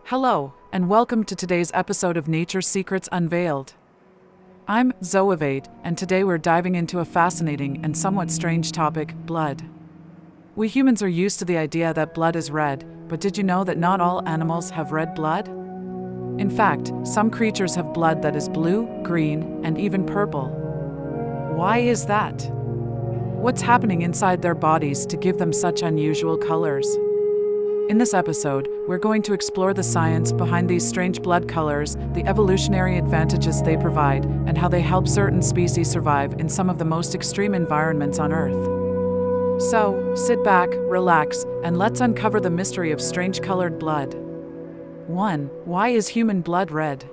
Hello, and welcome to today's episode of Nature's Secrets Unveiled. I'm Zoevate, and today we're diving into a fascinating and somewhat strange topic: blood. We humans are used to the idea that blood is red, but did you know that not all animals have red blood? In fact, some creatures have blood that is blue, green, and even purple. Why is that? What's happening inside their bodies to give them such unusual colors? In this episode, we're going to explore the science behind these strange blood colors, the evolutionary advantages they provide, and how they help certain species survive in some of the most extreme environments on Earth. So, sit back, relax, and let's uncover the mystery of strange colored blood. 1. Why is human blood red?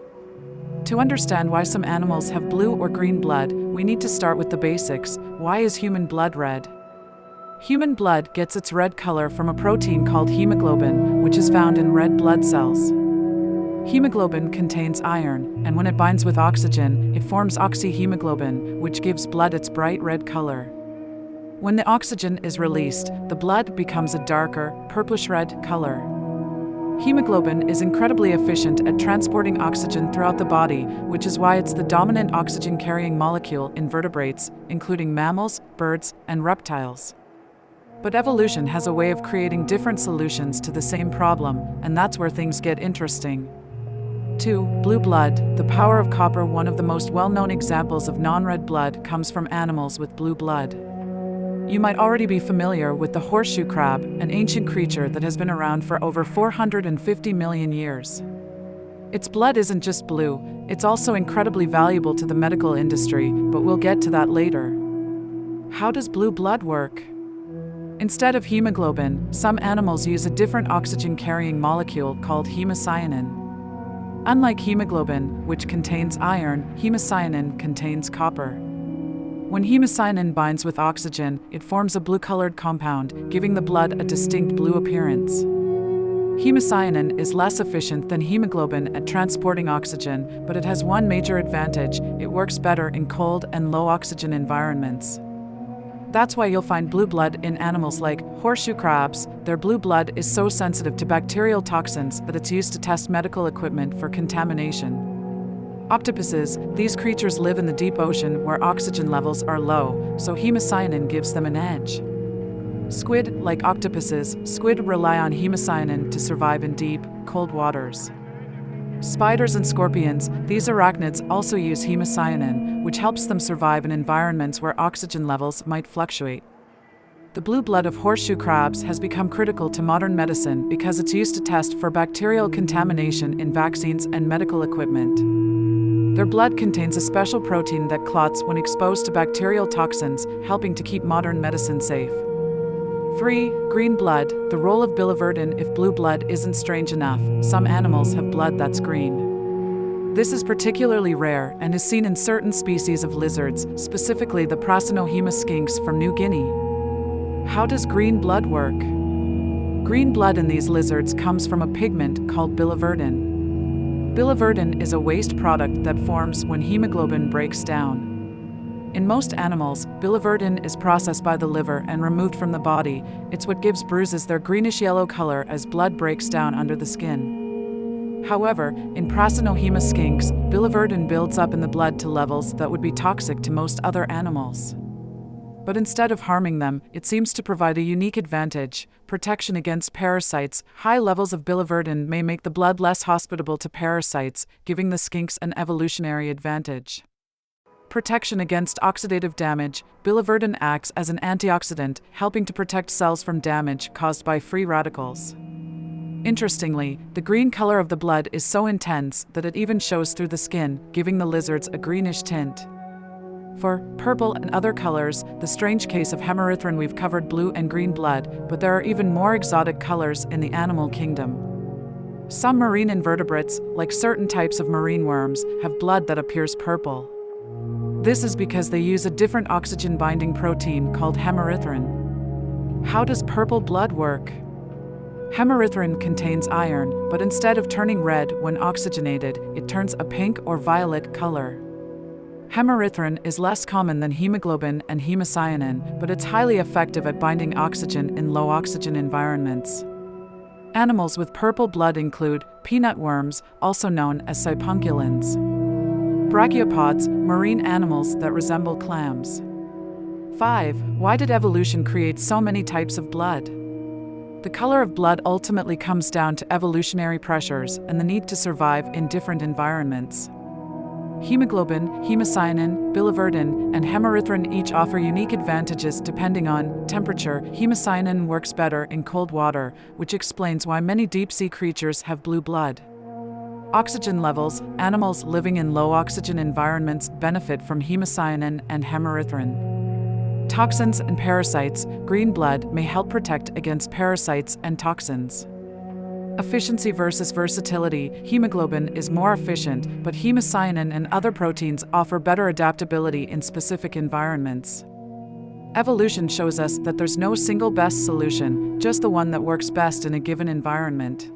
To understand why some animals have blue or green blood, we need to start with the basics. Why is human blood red? Human blood gets its red color from a protein called hemoglobin, which is found in red blood cells. Hemoglobin contains iron, and when it binds with oxygen, it forms oxyhemoglobin, which gives blood its bright red color. When the oxygen is released, the blood becomes a darker, purplish-red color. Hemoglobin is incredibly efficient at transporting oxygen throughout the body, which is why it's the dominant oxygen-carrying molecule in vertebrates, including mammals, birds, and reptiles. But evolution has a way of creating different solutions to the same problem, and that's where things get interesting. 2. Blue blood, the power of copper. One of the most well-known examples of non-red blood comes from animals with blue blood. You might already be familiar with the horseshoe crab, an ancient creature that has been around for over 450 million years. Its blood isn't just blue, it's also incredibly valuable to the medical industry, but we'll get to that later. How does blue blood work? Instead of hemoglobin, some animals use a different oxygen-carrying molecule called hemocyanin. Unlike hemoglobin, which contains iron, hemocyanin contains copper. When hemocyanin binds with oxygen, it forms a blue-colored compound, giving the blood a distinct blue appearance. Hemocyanin is less efficient than hemoglobin at transporting oxygen, but it has one major advantage: it works better in cold and low-oxygen environments. That's why you'll find blue blood in animals like horseshoe crabs. Their blue blood is so sensitive to bacterial toxins that it's used to test medical equipment for contamination. Octopuses, these creatures live in the deep ocean where oxygen levels are low, so hemocyanin gives them an edge. Squid, like octopuses, squid rely on hemocyanin to survive in deep, cold waters. Spiders and scorpions, these arachnids also use hemocyanin, which helps them survive in environments where oxygen levels might fluctuate. The blue blood of horseshoe crabs has become critical to modern medicine because it's used to test for bacterial contamination in vaccines and medical equipment. Their blood contains a special protein that clots when exposed to bacterial toxins, helping to keep modern medicine safe. 3. Green blood, the role of biliverdin. If blue blood isn't strange enough, some animals have blood that's green. This is particularly rare and is seen in certain species of lizards, specifically the Prasinohema skinks from New Guinea. How does green blood work? Green blood in these lizards comes from a pigment called biliverdin. Biliverdin is a waste product that forms when hemoglobin breaks down. In most animals, biliverdin is processed by the liver and removed from the body. It's what gives bruises their greenish-yellow color as blood breaks down under the skin. However, in Prasinohema skinks, biliverdin builds up in the blood to levels that would be toxic to most other animals. But instead of harming them, it seems to provide a unique advantage: protection against parasites. High levels of biliverdin may make the blood less hospitable to parasites, giving the skinks an evolutionary advantage. Protection against oxidative damage. Biliverdin acts as an antioxidant, helping to protect cells from damage caused by free radicals. Interestingly, the green color of the blood is so intense that it even shows through the skin, giving the lizards a greenish tint. For purple and other colors, the strange case of hemorythrin. We've covered blue and green blood, but there are even more exotic colors in the animal kingdom. Some marine invertebrates, like certain types of marine worms, have blood that appears purple. This is because they use a different oxygen-binding protein called hemorythrin. How does purple blood work? Hemorythrin contains iron, but instead of turning red when oxygenated, it turns a pink or violet color. Hemorythrin is less common than hemoglobin and hemocyanin, but it's highly effective at binding oxygen in low-oxygen environments. Animals with purple blood include peanut worms, also known as sipunculans. Brachiopods, marine animals that resemble clams. 5. Why did evolution create so many types of blood? The color of blood ultimately comes down to evolutionary pressures and the need to survive in different environments. Hemoglobin, hemocyanin, biliverdin, and hemorythrin each offer unique advantages depending on temperature. Hemocyanin works better in cold water, which explains why many deep-sea creatures have blue blood. Oxygen levels. Animals living in low oxygen environments benefit from hemocyanin and hemorythrin. Toxins and parasites. Green blood may help protect against parasites and toxins. Efficiency versus versatility. Hemoglobin is more efficient, but hemocyanin and other proteins offer better adaptability in specific environments. Evolution shows us that there's no single best solution, just the one that works best in a given environment.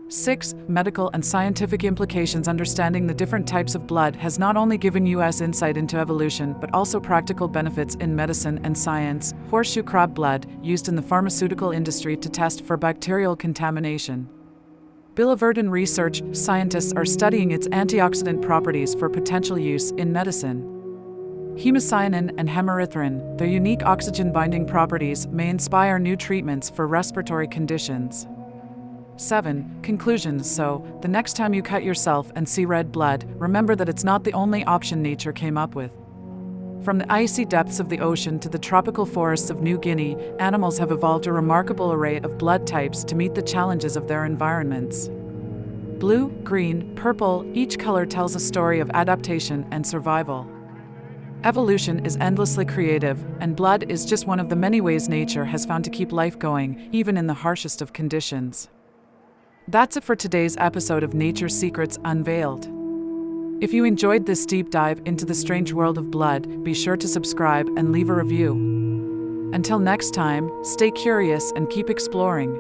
6. Medical and scientific implications. Understanding the different types of blood has not only given us insight into evolution, but also practical benefits in medicine and science. Horseshoe crab blood, used in the pharmaceutical industry to test for bacterial contamination. Biliverdin research. Scientists are studying its antioxidant properties for potential use in medicine. Hemocyanin and hemorythrin, their unique oxygen-binding properties, may inspire new treatments for respiratory conditions. 7. Conclusions. So, the next time you cut yourself and see red blood, remember that it's not the only option nature came up with. From the icy depths of the ocean to the tropical forests of New Guinea, animals have evolved a remarkable array of blood types to meet the challenges of their environments. Blue, green, purple, each color tells a story of adaptation and survival. Evolution is endlessly creative, and blood is just one of the many ways nature has found to keep life going, even in the harshest of conditions. That's it for today's episode of Nature's Secrets Unveiled. If you enjoyed this deep dive into the strange world of blood, be sure to subscribe and leave a review. Until next time, stay curious and keep exploring.